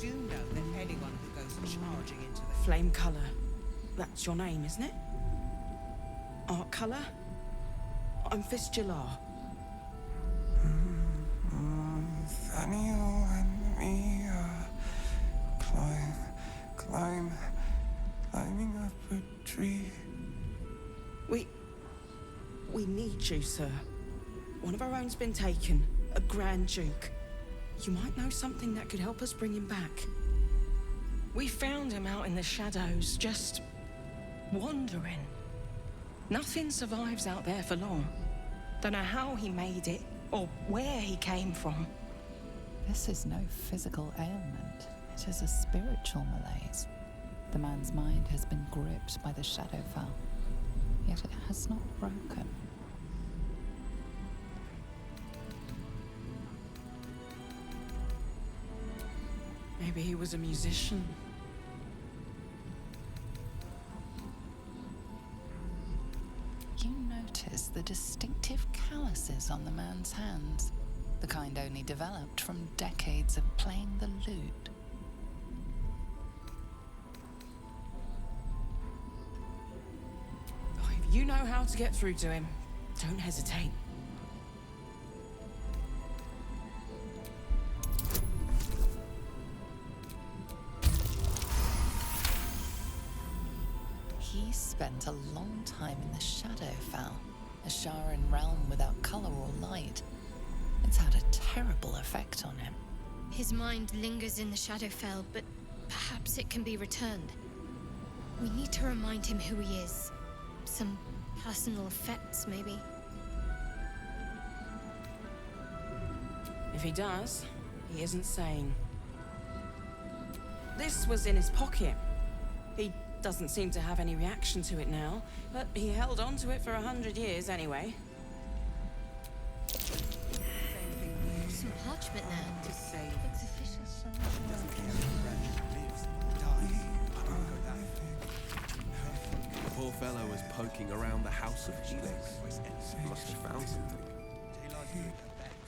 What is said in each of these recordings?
do know that anyone who goes charging into the Flame colour. That's your name, isn't it? Art colour? I'm Fistula. Nathaniel and me climbing up a tree. We need you, sir. One of our own's been taken, a Grand Duke. You might know something that could help us bring him back. We found him out in the shadows, just wandering. Nothing survives out there for long. Don't know how he made it, or where he came from. This is no physical ailment. It is a spiritual malaise. The man's mind has been gripped by the Shadowfell, yet it has not broken. Maybe he was a musician. You notice the distinctive calluses on the man's hands, the kind only developed from decades of playing the lute. Oh, if you know how to get through to him, don't hesitate. He spent a long time in the Shadowfell, a Sharan realm without color or light. It's had a terrible effect on him. His mind lingers in the Shadowfell, but perhaps it can be returned. We need to remind him who he is. Some personal effects, maybe. If he does, he isn't sane. This was in his pocket. He doesn't seem to have any reaction to it now, but he held on to it for 100 years anyway. Some parchment there. to say Looks official. The poor fellow was poking around the House of Helix. Must have found something.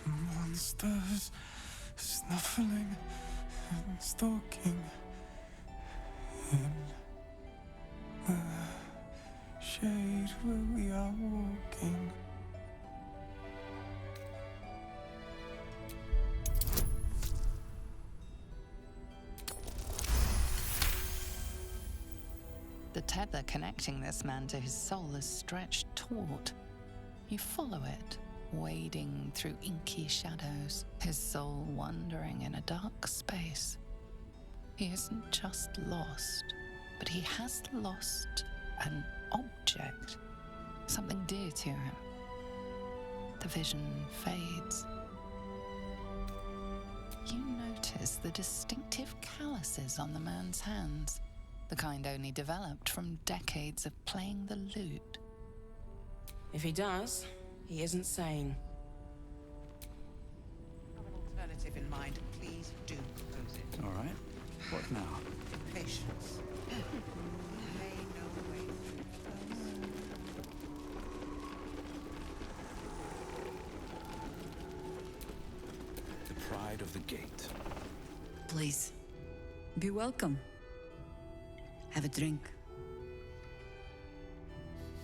Monsters snuffling and stalking in the shade where we are walking. The tether connecting this man to his soul is stretched taut. You follow it, wading through inky shadows, his soul wandering in a dark space. He isn't just lost, but he has lost an object, something dear to him. The vision fades. You notice the distinctive calluses on the man's hands, the kind only developed from decades of playing the lute. If he does, he isn't sane. Have an alternative in mind. Please do propose it. All right. What now? Patience. May no way through. The pride of the gate. Please, be welcome. Have a drink.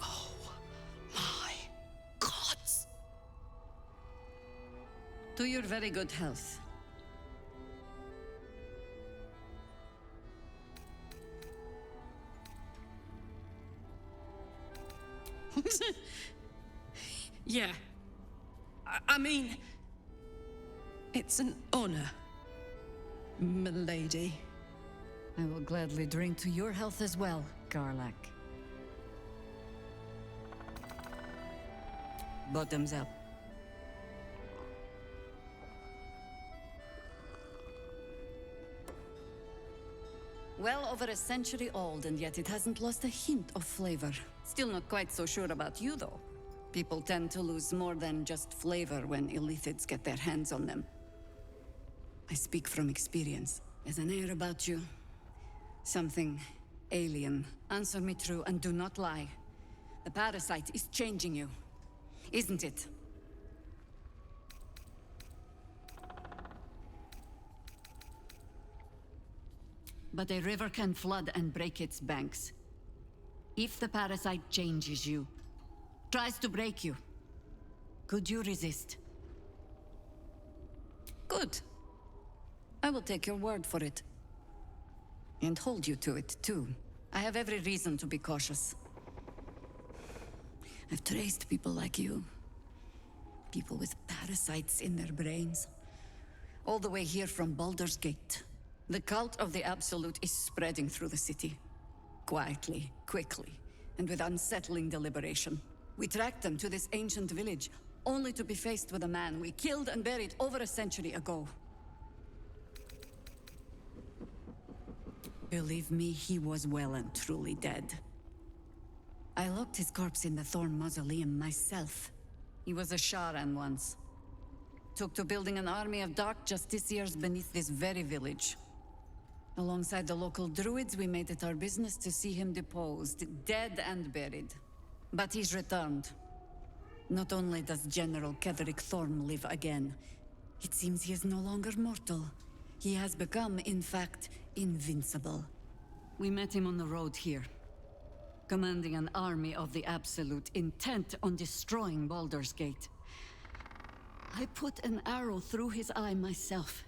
Oh, my gods! To your very good health. Yeah. I mean, it's an honor, milady. I will gladly drink to your health as well, Garlac. Bottoms up. Well over a century old, and yet it hasn't lost a hint of flavor. Still not quite so sure about you, though. People tend to lose more than just flavor when illithids get their hands on them. I speak from experience. There's an air about you. Something alien. Answer me true and do not lie. The parasite is changing you, isn't it? but a river can flood and break its banks. If the parasite changes you, tries to break you, could you resist? Good. I will take your word for it. And hold you to it, too. I have every reason to be cautious. I've traced people like you. People with parasites in their brains. All the way here from Baldur's Gate. The cult of the Absolute is spreading through the city. Quietly, quickly, and with unsettling deliberation. We tracked them to this ancient village, only to be faced with a man we killed and buried over a century ago. Believe me, he was well and truly dead. I locked his corpse in the Thorn Mausoleum myself. He was a Sharan once. Took to building an army of dark justiciars beneath this very village. Alongside the local druids, we made it our business to see him deposed, dead and buried. But he's returned. Not only does General Ketheric Thorn live again, it seems he is no longer mortal. He has become, in fact, invincible. We met him on the road here, commanding an army of the Absolute, intent on destroying Baldur's Gate. I put an arrow through his eye myself,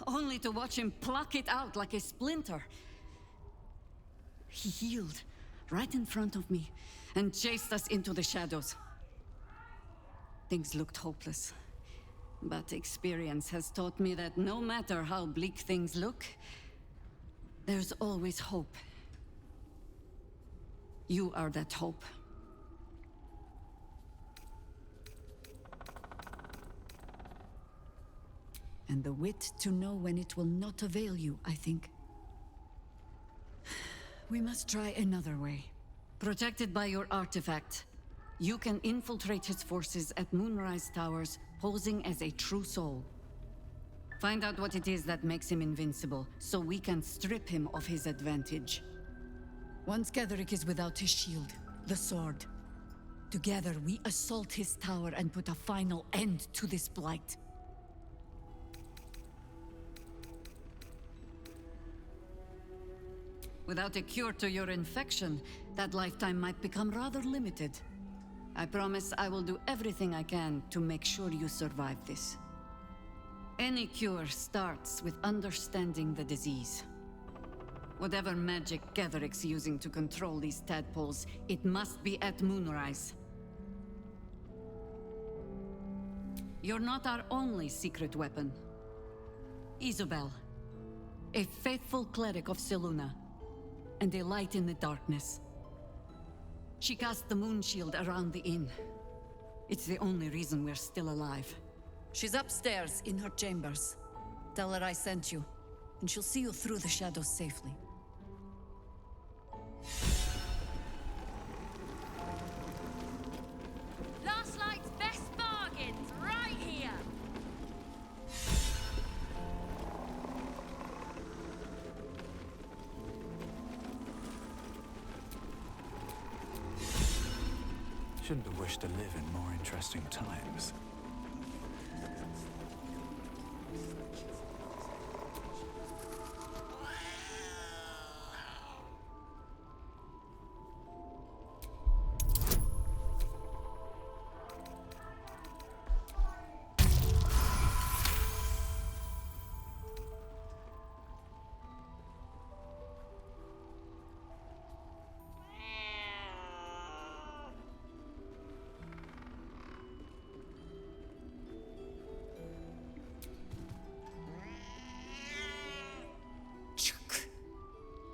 only to watch him pluck it out like a splinter. He healed right in front of me and chased us into the shadows. Things looked hopeless, but experience has taught me that no matter how bleak things look, there's always hope. You are that hope. And the wit to know when it will not avail you, I think. We must try another way. Protected by your artifact, you can infiltrate his forces at Moonrise Towers, posing as a true soul. Find out what it is that makes him invincible, so we can strip him of his advantage. Once Ketheric is without his shield, the sword, together we assault his tower and put a final end to this blight. Without a cure to your infection, that lifetime might become rather limited. I promise I will do everything I can to make sure you survive this. Any cure starts with understanding the disease. Whatever magic Ketheric's using to control these tadpoles, it must be at Moonrise. You're not our only secret weapon. Isobel, a faithful cleric of Selûne, and a light in the darkness. She cast the moon shield around the inn. It's the only reason we're still alive. She's upstairs in her chambers. Tell her I sent you, and she'll see you through the shadows safely. Last night's best bargains, right here! Shouldn't have wished to live in more interesting times.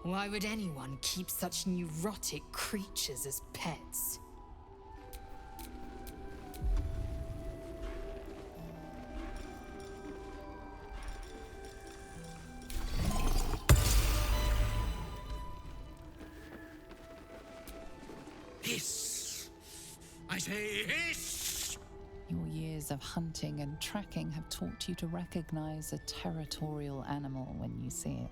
Why would anyone keep such neurotic creatures as pets? Hiss! I say hiss! Your years of hunting and tracking have taught you to recognize a territorial animal when you see it.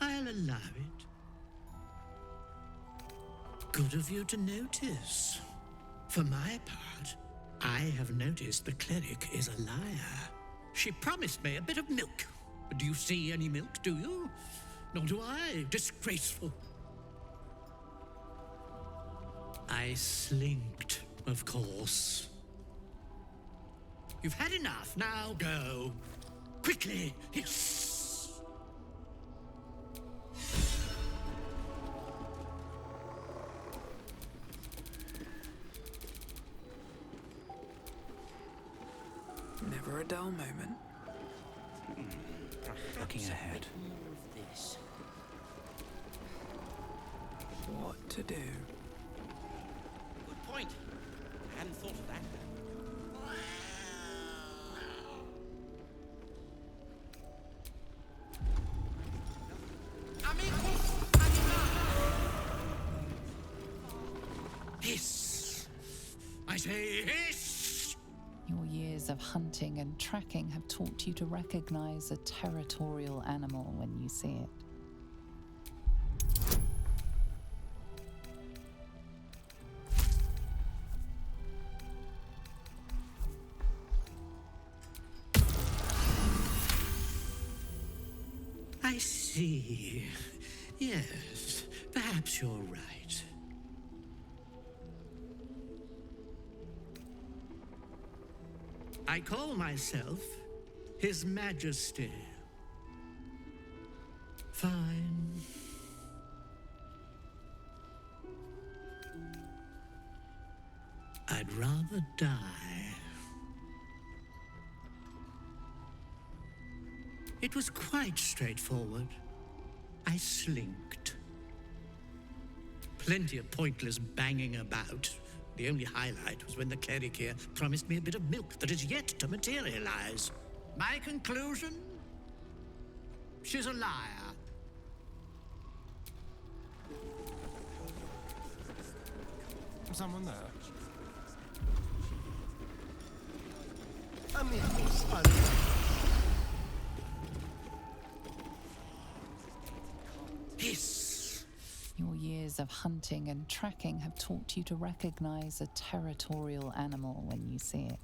I'll allow it. Good of you to notice. For my part, I have noticed the cleric is a liar. She promised me a bit of milk. But do you see any milk, do you? Nor do I. Disgraceful. I slinked, of course. You've had enough. Now go. Quickly. Hiss. Never a dull moment. Looking ahead. What to do? Good point. I hadn't thought of that. Hiss! I say hiss! Your years of hunting and tracking have taught you to recognize a territorial animal when you see it. I see. Yes, perhaps you're right. I call myself His Majesty. Fine. I'd rather die. It was quite straightforward. I slinked. Plenty of pointless banging about. The only highlight was when the cleric here promised me a bit of milk that is yet to materialize. My conclusion? She's a liar. Someone there? Hiss! Your years of hunting and tracking have taught you to recognize a territorial animal when you see it.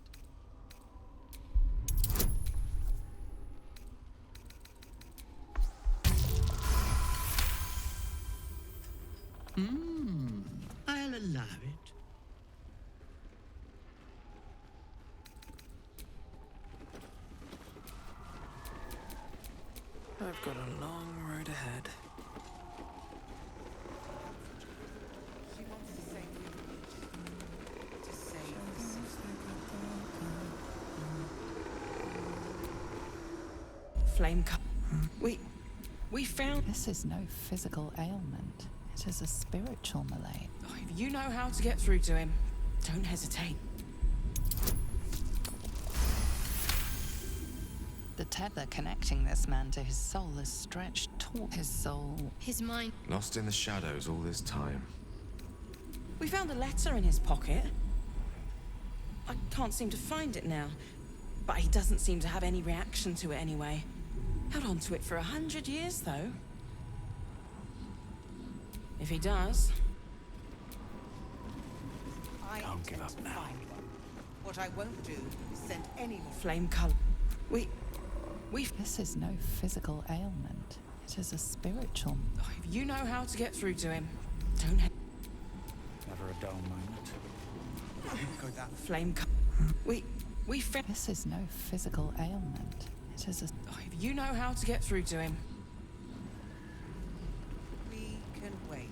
I'll allow it. I've got a long road ahead. She wants to save you. To save the city. Flame cut. We found. This is no physical ailment. It is a spiritual malady. Oh, if you know how to get through to him, don't hesitate. The tether connecting this man to his soul is stretched taut. His soul. His mind. Lost in the shadows all this time. We found a letter in his pocket. I can't seem to find it now, but he doesn't seem to have any reaction to it anyway. Held on to it for 100 years, though. If he does... I Can't give intend up to now. find one. What I won't do is send anyone. Flame color. We... This is no physical ailment. It is a spiritual. Oh, if you know how to get through to him, don't... Never a dull moment. Go down. Flame color. We found... This is no physical ailment. It is a. Oh, if you know how to get through to him. We can wait.